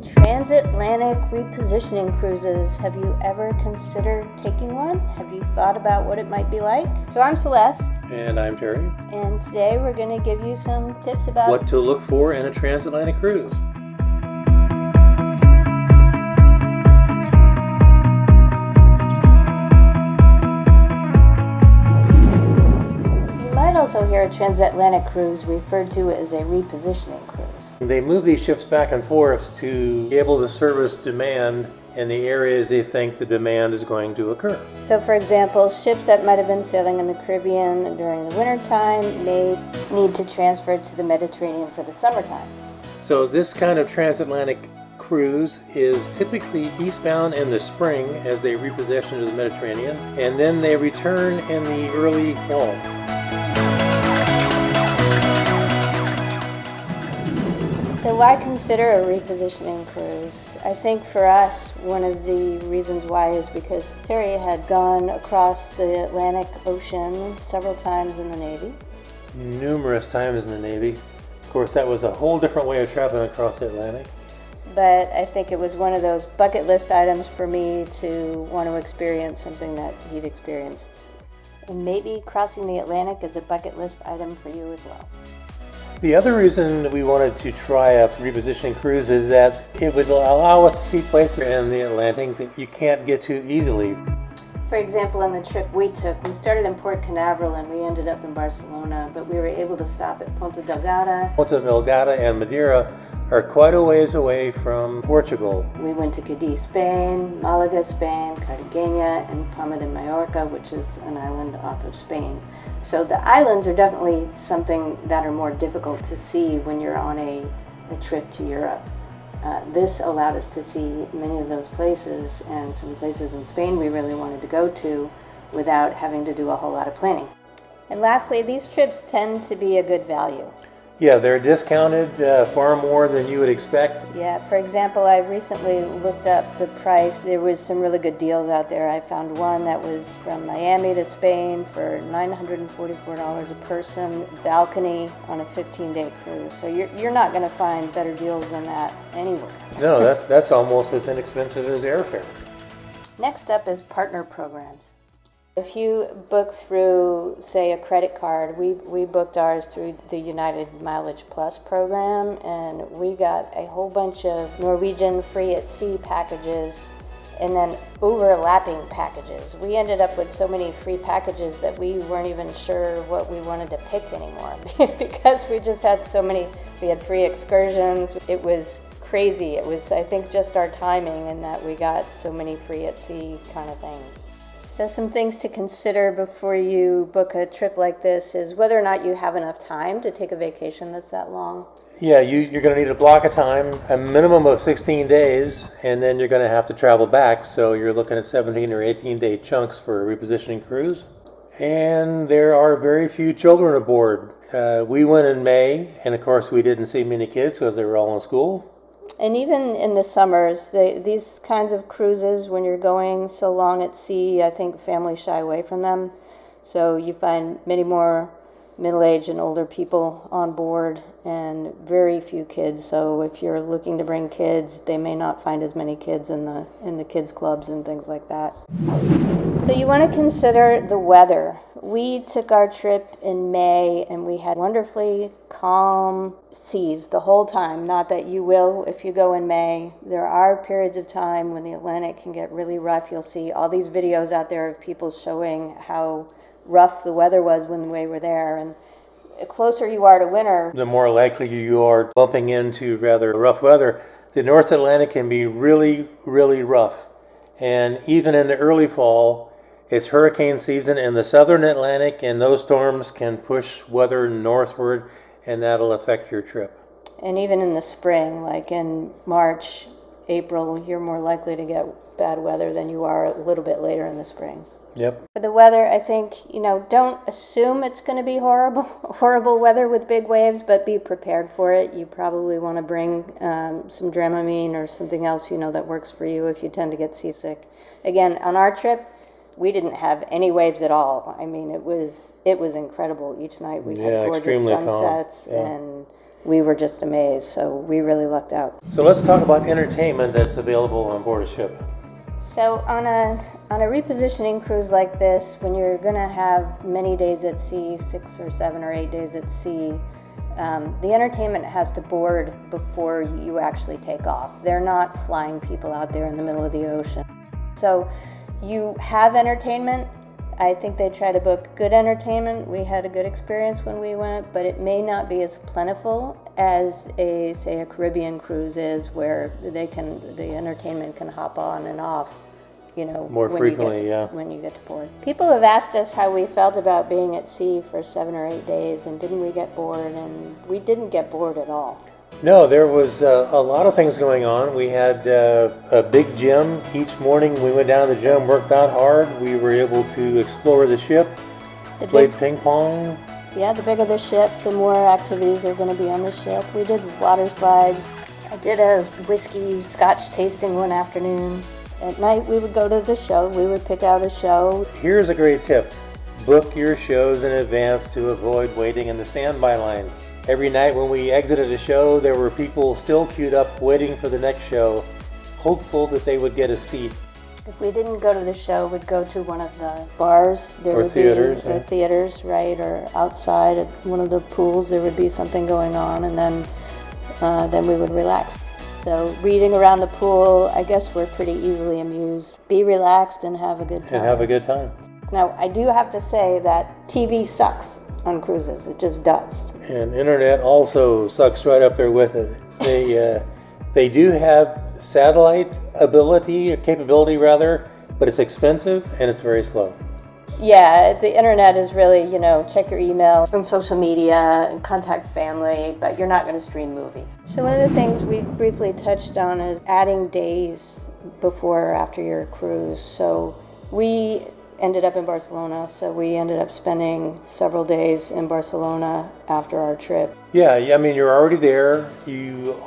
Transatlantic Repositioning Cruises. Have you ever considered taking one? Have you thought about what it might be like? So I'm Celeste. And I'm Terry. And today we're going to give you some tips about what to look for in a transatlantic cruise. You might also hear a transatlantic cruise referred to as a repositioning cruise. They move these ships back and forth to be able to service demand in the areas they think the demand is going to occur. So for example, ships that might have been sailing in the Caribbean during the wintertime may need to transfer to the Mediterranean for the summertime. So this kind of transatlantic cruise is typically eastbound in the spring as they reposition to the Mediterranean, and then they return in the early fall. So why consider a repositioning cruise? I think for us, one of the reasons why is because Terry had gone across the Atlantic Ocean several times in the Navy. Numerous times in the Navy. Of course, that was a whole different way of traveling across the Atlantic. But I think it was one of those bucket list items for me to want to experience something that he'd experienced. And maybe crossing the Atlantic is a bucket list item for you as well. The other reason we wanted to try a repositioning cruise is that it would allow us to see places in the Atlantic that you can't get to easily. For example, on the trip we took, we started in Port Canaveral and we ended up in Barcelona, but we were able to stop at Ponta Delgada. Ponta Delgada and Madeira are quite a ways away from Portugal. We went to Cadiz, Spain, Malaga, Spain, Cartagena, and Palma de Mallorca, which is an island off of Spain. So the islands are definitely something that are more difficult to see when you're on a trip to Europe. This allowed us to see many of those places and some places in Spain we really wanted to go to without having to do a whole lot of planning. And lastly, these trips tend to be a good value. Yeah, they're discounted far more than you would expect. Yeah, for example, I recently looked up the price. There was some really good deals out there. I found one that was from Miami to Spain for $944 a person, balcony on a 15-day cruise. So you're not going to find better deals than that anywhere. No, that's almost as inexpensive as airfare. Next up is partner programs. If you book through, say, a credit card, we booked ours through the United Mileage Plus program, and we got a whole bunch of Norwegian free at sea packages and then overlapping packages. We ended up with so many free packages that we weren't even sure what we wanted to pick anymore because we just had so many. We had free excursions. It was crazy. It was, I think, just our timing and that we got so many free at sea kind of things. So some things to consider before you book a trip like this is whether or not you have enough time to take a vacation that's that long. Yeah, you're going to need a block of time, a minimum of 16 days, and then you're going to have to travel back. So you're looking at 17 or 18-day chunks for a repositioning cruise. And there are very few children aboard. We went in May, and of course we didn't see many kids because they were all in school. And even in the summers, these kinds of cruises, when you're going so long at sea, I think families shy away from them. So you find many more middle-aged and older people on board and very few kids. So if you're looking to bring kids, they may not find as many kids in the kids clubs and things like that. So you want to consider the weather. We took our trip in May and we had wonderfully calm seas the whole time. Not that you will if you go in May. There are periods of time when the Atlantic can get really rough. You'll see all these videos out there of people showing how rough the weather was when we were there. And the closer you are to winter, the more likely you are bumping into rather rough weather. The North Atlantic can be really, really rough. And even in the early fall, it's hurricane season in the southern Atlantic, and those storms can push weather northward, and that'll affect your trip. And even in the spring, like in March, April, you're more likely to get bad weather than you are a little bit later in the spring. Yep. For the weather, I think, don't assume it's going to be horrible weather with big waves, but be prepared for it. You probably want to bring some Dramamine or something else, that works for you if you tend to get seasick. Again, on our trip, we didn't have any waves at all. I mean, it was incredible. Each night we had gorgeous sunsets, and we were just amazed. So we really lucked out. So let's talk about entertainment that's available on board a ship. So on a repositioning cruise like this, when you're going to have many days at sea, 6 or 7 or 8 days at sea, the entertainment has to board before you actually take off. They're not flying people out there in the middle of the ocean. So you have entertainment. I think they try to book good entertainment. We had a good experience when we went, but it may not be as plentiful as say a Caribbean cruise is, where the entertainment can hop on and off, more frequently, when you get to port. People have asked us how we felt about being at sea for 7 or 8 days, and didn't we get bored? And we didn't get bored at all. No, there was a lot of things going on. We had a big gym. Each morning we went down to the gym, worked out hard. We were able to explore the ship, played ping pong. Yeah, the bigger the ship, the more activities are going to be on the ship. We did water slides. I did a whiskey scotch tasting one afternoon. At night we would go to the show. We would pick out a show. Here's a great tip. Book your shows in advance to avoid waiting in the standby line. Every night when we exited a show, there were people still queued up waiting for the next show, hopeful that they would get a seat. If we didn't go to the show, we'd go to one of the bars. Or theaters. Or theaters, right? Or outside at one of the pools, there would be something going on, and then we would relax. So reading around the pool, I guess we're pretty easily amused. Be relaxed and have a good time. Now, I do have to say that TV sucks on cruises. It just does. And internet also sucks right up there with it. They do have satellite capability rather, but it's expensive and it's very slow. Yeah, the internet is really, check your email and social media and contact family, but you're not going to stream movies. So one of the things we briefly touched on is adding days before or after your cruise. So we ended up in Barcelona, so we ended up spending several days in Barcelona after our trip. Yeah, I mean, you're already there.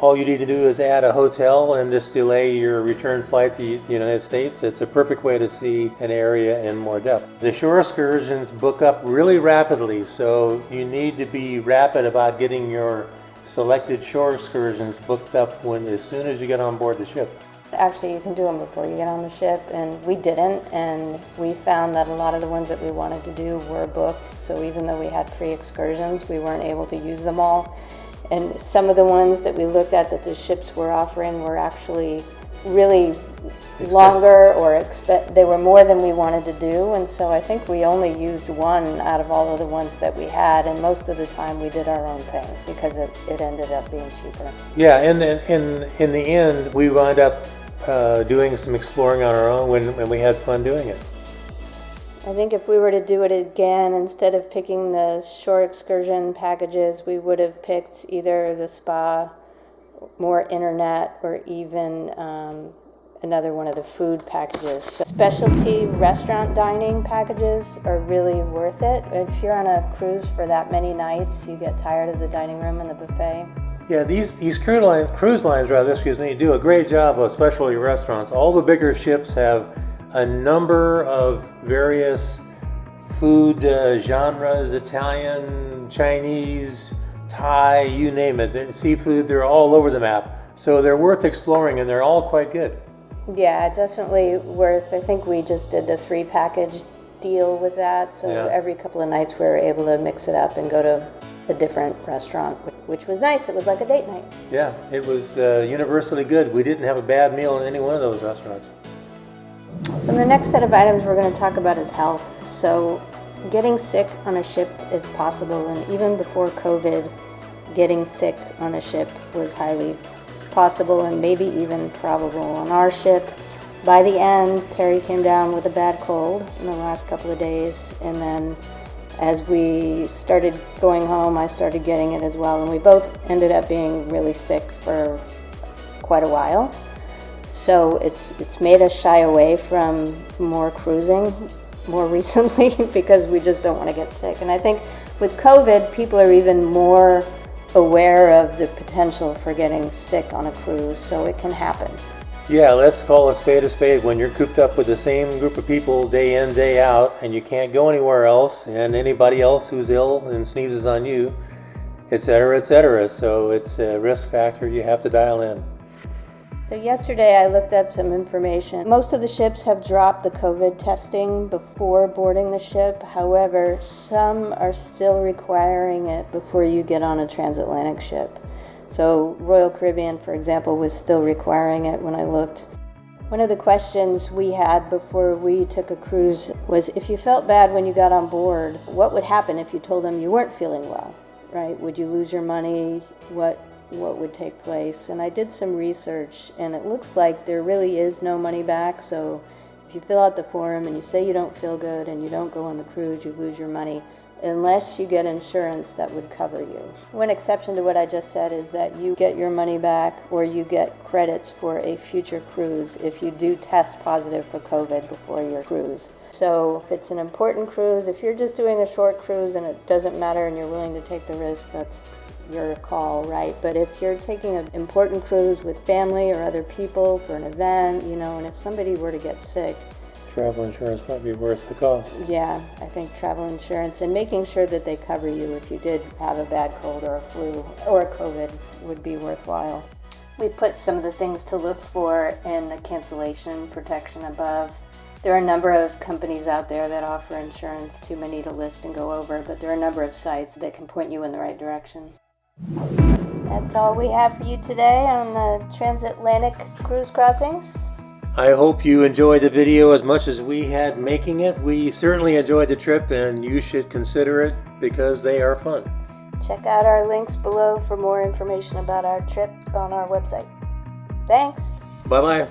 All you need to do is add a hotel and just delay your return flight to the United States. It's a perfect way to see an area in more depth. The shore excursions book up really rapidly, so you need to be rapid about getting your selected shore excursions booked up as soon as you get on board the ship. Actually, you can do them before you get on the ship, and we didn't, and we found that a lot of the ones that we wanted to do were booked, so even though we had free excursions, we weren't able to use them all. And some of the ones that we looked at that the ships were offering were actually really longer, or they were more than we wanted to do, and so I think we only used one out of all of the ones that we had, and most of the time we did our own thing because it ended up being cheaper. Yeah, and in the end, we wound up doing some exploring on our own when we had fun doing it. I think if we were to do it again, instead of picking the shore excursion packages, we would have picked either the spa, more internet, or even another one of the food packages. So specialty restaurant dining packages are really worth it. If you're on a cruise for that many nights, you get tired of the dining room and the buffet. Yeah, these cruise lines do a great job of specialty restaurants. All the bigger ships have a number of various food genres: Italian, Chinese, Thai, you name it. Seafood, they're all over the map. So they're worth exploring, and they're all quite good. Yeah, definitely worth. I think we just did the 3-package deal with that. So every couple of nights we were able to mix it up and go to a different restaurant, which was nice. It was like a date night. Yeah, it was universally good. We didn't have a bad meal in any one of those restaurants. So the next set of items we're going to talk about is health. So getting sick on a ship is possible, and even before COVID, getting sick on a ship was highly possible and maybe even probable. On our ship, by the end, Terry came down with a bad cold in the last couple of days, and then as we started going home, I started getting it as well, and we both ended up being really sick for quite a while. So it's made us shy away from more cruising more recently because we just don't want to get sick. And I think with COVID, people are even more aware of the potential for getting sick on a cruise, so it can happen. Yeah, let's call a spade. When you're cooped up with the same group of people day in, day out, and you can't go anywhere else, and anybody else who's ill and sneezes on you, etc., etc. So it's a risk factor you have to dial in. So yesterday I looked up some information. Most of the ships have dropped the COVID testing before boarding the ship. However, some are still requiring it before you get on a transatlantic ship. So Royal Caribbean, for example, was still requiring it when I looked. One of the questions we had before we took a cruise was, if you felt bad when you got on board, what would happen if you told them you weren't feeling well, right? Would you lose your money? What would take place? And I did some research, and it looks like there really is no money back. So if you fill out the form and you say you don't feel good and you don't go on the cruise, you lose your money, unless you get insurance that would cover you. One exception to what I just said is that you get your money back, or you get credits for a future cruise if you do test positive for COVID before your cruise. So if it's an important cruise, if you're just doing a short cruise and it doesn't matter and you're willing to take the risk, that's your call, right? But if you're taking an important cruise with family or other people for an event, and if somebody were to get sick, Travel insurance might be worth the cost. yeah, I think travel insurance and making sure that they cover you if you did have a bad cold or a flu or a COVID would be worthwhile. We put some of the things to look for in the cancellation protection above. There are a number of companies out there that offer insurance, too many to list and go over, but there are a number of sites that can point you in the right direction. That's all we have for you today on the Transatlantic Cruise Crossings. I hope you enjoyed the video as much as we had making it. We certainly enjoyed the trip, and you should consider it because they are fun. Check out our links below for more information about our trip on our website. Thanks. Bye-bye.